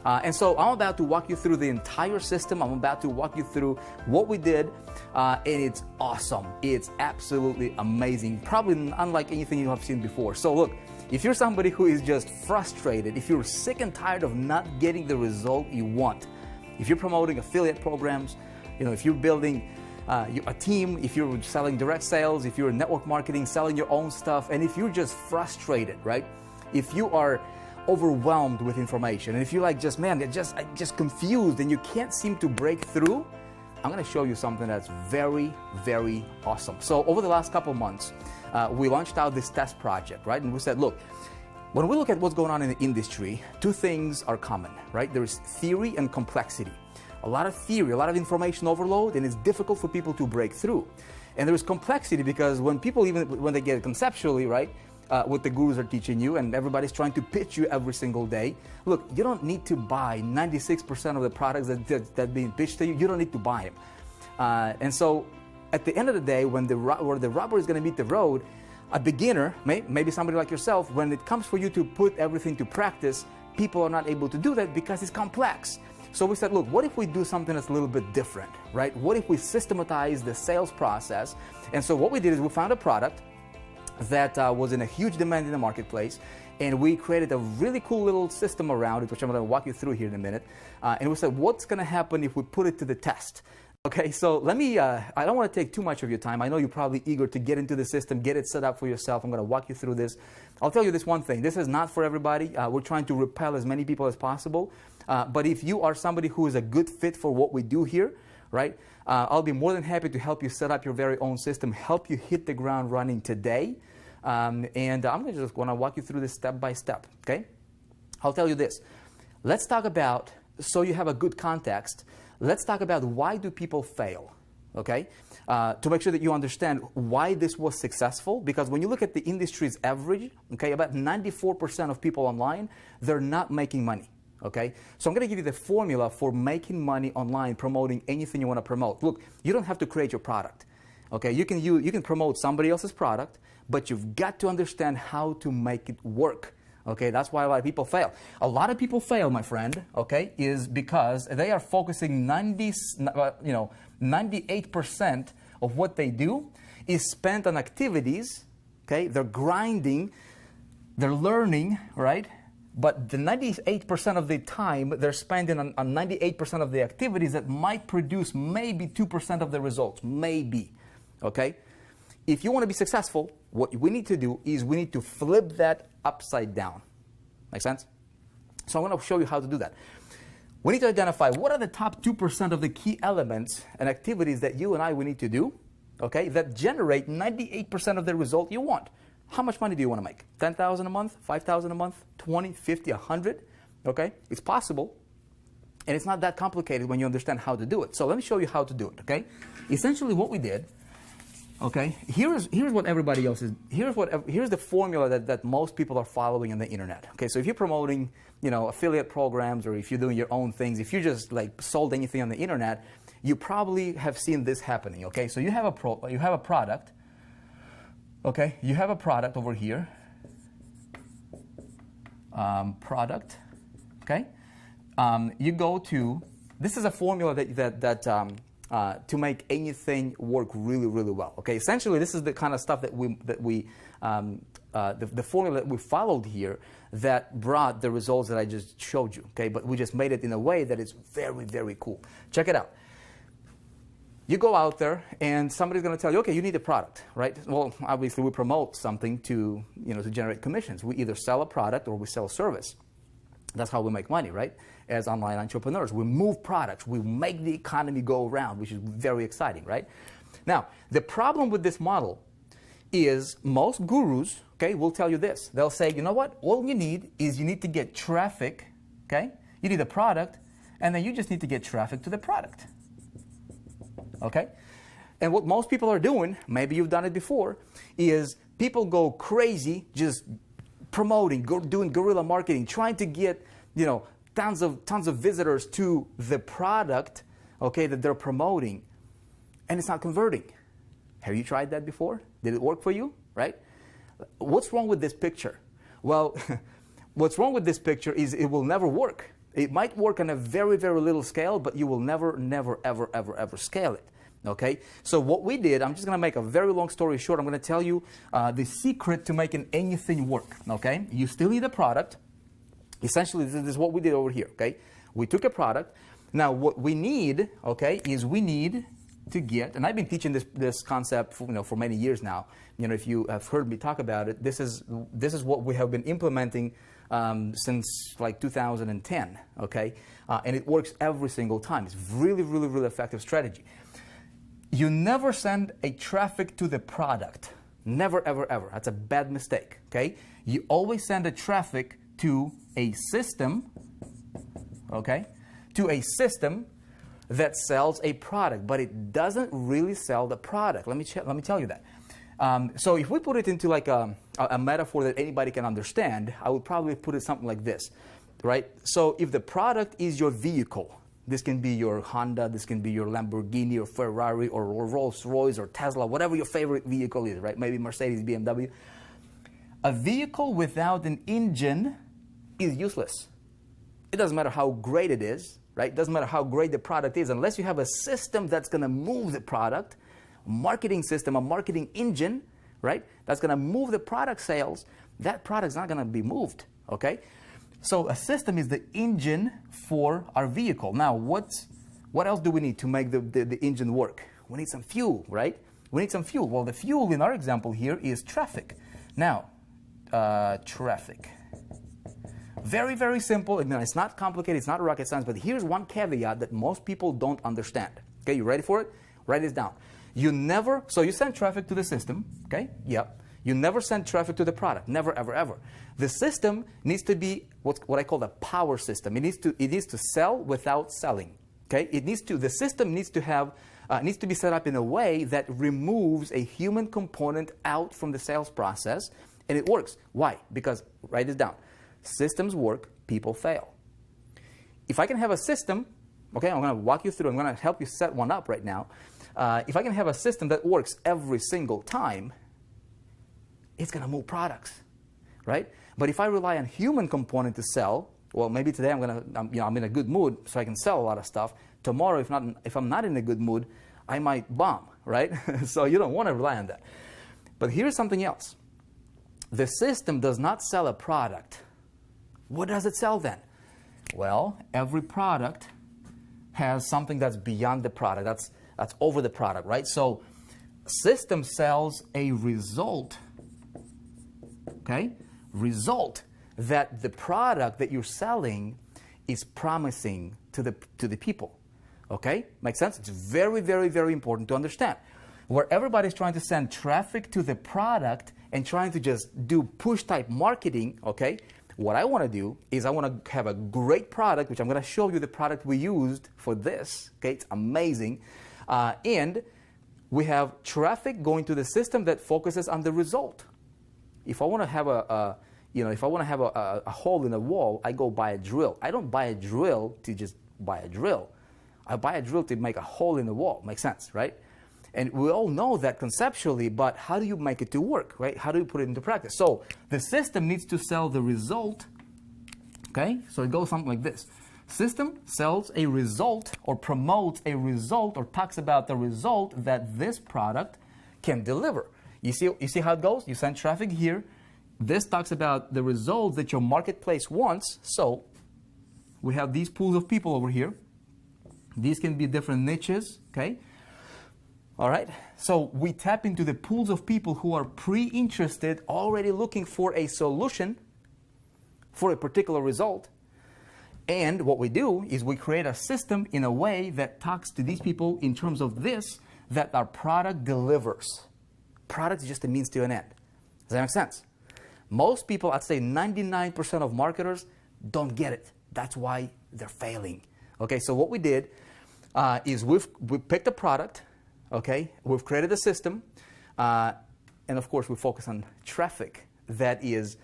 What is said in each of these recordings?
And so I'm about to walk you through the entire system. I'm about to walk you through what we did, and it's awesome. It's absolutely amazing, probably unlike anything you have seen before. So look, if you're somebody who is just frustrated, if you're sick and tired of not getting the result you want, if you're promoting affiliate programs, if you're building a team, if you're selling direct sales, if you're network marketing, selling your own stuff, and if you're just frustrated, right? If you are overwhelmed with information, and if you're like I'm just confused and you can't seem to break through, I'm going to show you something that's very, very awesome. So over the last couple months, we launched out this test project, right? And we said, look, when we look at what's going on in the industry, two things are common, right? There's theory and complexity. A lot of theory, a lot of information overload, and it's difficult for people to break through. And there's complexity because when they get it conceptually, right, what the gurus are teaching you, and everybody's trying to pitch you every single day. Look, you don't need to buy 96% of the products that being pitched to you. You don't need to buy them. And so at the end of the day, where the rubber is going to meet the road, a beginner, maybe somebody like yourself, when it comes for you to put everything to practice, people are not able to do that because it's complex. So we said, look, what if we do something that's a little bit different, right? What if we systematize the sales process? And so what we did is we found a product that was in a huge demand in the marketplace, and we created a really cool little system around it, which I'm going to walk you through here in a minute. And we said, what's going to happen if we put it to the test? Okay, so let me, I don't want to take too much of your time. I know you're probably eager to get into the system, get it set up for yourself. I'm going to walk you through this. I'll tell you this one thing. This is not for everybody. We're trying to repel as many people as possible. But if you are somebody who is a good fit for what we do here, right, I'll be more than happy to help you set up your very own system, help you hit the ground running today. And I'm just going to walk you through this step by step, okay? I'll tell you this. Let's talk about, so you have a good context, let's talk about why do people fail, okay? To make sure that you understand why this was successful, because when you look at the industry's average, okay, about 94% of people online, they're not making money. Okay, so I'm going to give you the formula for making money online, promoting anything you want to promote. Look, you don't have to create your product. Okay, you can promote somebody else's product, but you've got to understand how to make it work. Okay, that's why a lot of people fail. A lot of people fail, my friend. Okay, is because they are focusing 98% of what they do is spent on activities. Okay, they're grinding, they're learning, right? But the 98% of the time they're spending on 98% of the activities that might produce maybe 2% of the results, maybe, okay? If you want to be successful, what we need to do is we need to flip that upside down. Make sense? So I'm going to show you how to do that. We need to identify what are the top 2% of the key elements and activities that you and I we need to do, okay, that generate 98% of the result you want. How much money do you want to make? $10,000 a month, $5,000 a month, 20, 50, 100? Okay, it's possible, and it's not that complicated when you understand how to do it. So let me show you how to do it. Okay, essentially what we did. Okay, here's what everybody else is. Here's the formula that most people are following on the internet. Okay, so if you're promoting, affiliate programs, or if you're doing your own things, if you just like sold anything on the internet, you probably have seen this happening. Okay, so you have a product. Okay, you have a product over here. Product. Okay, you go to. This is a formula to make anything work really, really well. Okay, essentially, this is the kind of stuff the formula that we followed here that brought the results that I just showed you. Okay, but we just made it in a way that is very, very cool. Check it out. You go out there and somebody's going to tell you, okay, you need a product, right? Well, obviously we promote something to generate commissions. We either sell a product or we sell a service. That's how we make money, right? As online entrepreneurs, we move products, we make the economy go around, which is very exciting, right? Now, the problem with this model is most gurus, okay, will tell you this. They'll say, you know what? All you need is you need to get traffic, okay? You need a product, and then you just need to get traffic to the product. Okay? And what most people are doing, maybe you've done it before, is people go crazy just promoting, doing guerrilla marketing, trying to get, tons of visitors to the product, okay, that they're promoting, and it's not converting. Have you tried that before? Did it work for you? Right? What's wrong with this picture? Well, what's wrong with this picture is it will never work. It might work on a very, very little scale, but you will never, never, ever, ever, ever scale it. Okay? So what we did, I'm just going to make a very long story short. I'm going to tell you the secret to making anything work. Okay? You still need a product. Essentially, this is what we did over here. Okay? We took a product. Now, what we need, okay, is we need to get, and I've been teaching this concept for many years now. If you have heard me talk about it, this is what we have been implementing since like 2010, okay? And it works every single time. It's really, really, really effective strategy. You never send a traffic to the product. Never, ever, ever. That's a bad mistake, okay? You always send a traffic to a system, okay? To a system that sells a product, but it doesn't really sell the product. Let me tell you that. So if we put it into like a metaphor that anybody can understand, I would probably put it something like this, right? So if the product is your vehicle, this can be your Honda, this can be your Lamborghini or Ferrari or Rolls-Royce or Tesla, whatever your favorite vehicle is, right? Maybe Mercedes, BMW. A vehicle without an engine is useless. It doesn't matter how great it is, right? It doesn't matter how great the product is, unless you have a system that's going to move the product, a marketing system, a marketing engine, right? That's going to move the product sales. That product's not going to be moved, okay? So a system is the engine for our vehicle. Now, what else do we need to make the engine work? We need some fuel, right? We need some fuel. Well, the fuel in our example here is traffic. Now, traffic. Very, very simple. It's not complicated. It's not rocket science. But here's one caveat that most people don't understand. Okay, you ready for it? Write this down. So you send traffic to the system. Okay, yep. You never send traffic to the product. Never, ever, ever. The system needs to be what I call the power system. It needs to sell without selling. Okay, the system needs to be set up in a way that removes a human component out from the sales process, and it works. Why? Because write this down. Systems work, people fail. If I can have a system, okay, I'm going to walk you through, I'm going to help you set one up right now. If I can have a system that works every single time, it's going to move products, right? But if I rely on human component to sell, well, maybe today I'm in a good mood, so I can sell a lot of stuff. Tomorrow, if I'm not in a good mood, I might bomb, right? So you don't want to rely on that. But here's something else. The system does not sell a product. What does it sell then? Well, every product has something that's beyond the product. That's over the product, right? So system sells a result, okay? Result that the product that you're selling is promising to the people, okay? Makes sense? It's very, very, very important to understand. Where everybody's trying to send traffic to the product and trying to just do push-type marketing, okay? What I want to do is I want to have a great product, which I'm going to show you the product we used for this. Okay, it's amazing. And we have traffic going to the system that focuses on the result. If I want to have a hole in a wall, I go buy a drill. I don't buy a drill to just buy a drill. I buy a drill to make a hole in the wall. Makes sense, right? And we all know that conceptually, but how do you make it to work, right? How do you put it into practice? So the system needs to sell the result, okay? So it goes something like this. System sells a result or promotes a result or talks about the result that this product can deliver. You see how it goes? You send traffic here. This talks about the result that your marketplace wants. So we have these pools of people over here. These can be different niches, okay? All right, so we tap into the pools of people who are pre-interested, already looking for a solution for a particular result. And what we do is we create a system in a way that talks to these people in terms of this, that our product delivers. Product is just a means to an end. Does that make sense? Most people, I'd say 99% of marketers don't get it. That's why they're failing. Okay, so what we did is we picked a product. Okay, we've created a system, and of course we focus on traffic. That is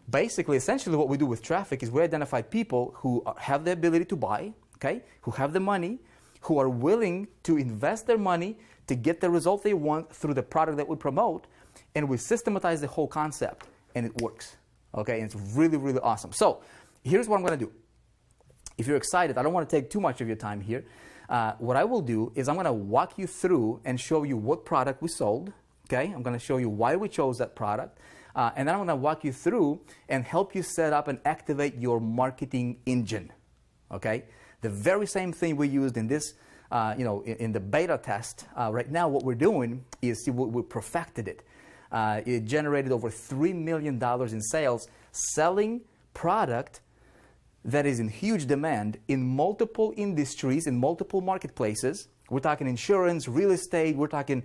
basically, essentially what we do with traffic is we identify people who have the ability to buy, okay, who have the money, who are willing to invest their money to get the result they want through the product that we promote, and we systematize the whole concept, and it works, okay, and it's really, really awesome. So here's what I'm going to do. if you're excited, I don't want to take too much of your time here. What I will do is I'm going to walk you through and show you what product we sold. Okay, I'm going to show you why we chose that product. And then I'm going to walk you through and help you set up and activate your marketing engine. Okay, the very same thing we used in this, in the beta test. Right now, what we're doing is we perfected it. It generated over $3 million in sales, selling product that is in huge demand in multiple industries, in multiple marketplaces. We're talking insurance, real estate, we're talking,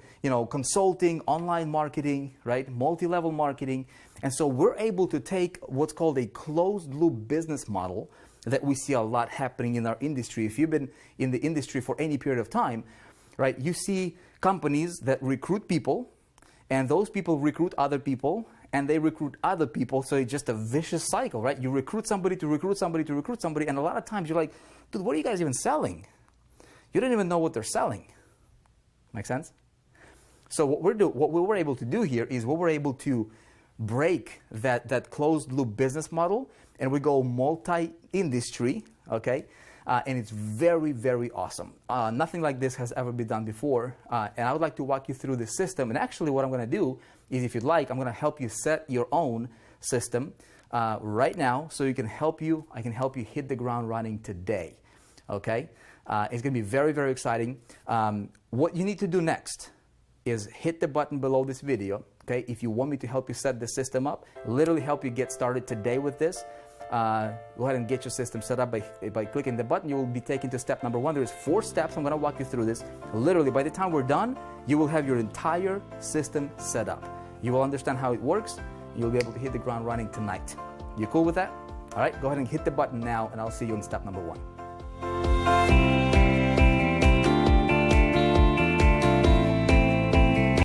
consulting, online marketing, right? Multi-level marketing. And so we're able to take what's called a closed loop business model that we see a lot happening in our industry. If you've been in the industry for any period of time, right, you see companies that recruit people, and those people recruit other people, and they recruit other people, so it's just a vicious cycle, right? You recruit somebody to recruit somebody to recruit somebody, and a lot of times you're like, dude, what are you guys even selling? You don't even know what they're selling. Make sense? So what we were able to do here is we're able to break that closed loop business model, and we go multi-industry, okay? And it's very, very awesome. Nothing like this has ever been done before. And I would like to walk you through the system. And actually what I'm going to do is, if you'd like, I'm going to help you set your own system right now, so I can help you hit the ground running today. Okay? It's going to be very, very exciting. What you need to do next is hit the button below this video. Okay? If you want me to help you set the system up, literally help you get started today with this, go ahead and get your system set up by clicking the button. You will be taken to step number 1. There's 4 steps. I'm going to walk you through this. Literally, by the time we're done, you will have your entire system set up. You will understand how it works. You'll be able to hit the ground running tonight. You cool with that? All right, go ahead and hit the button now, and I'll see you in step number 1.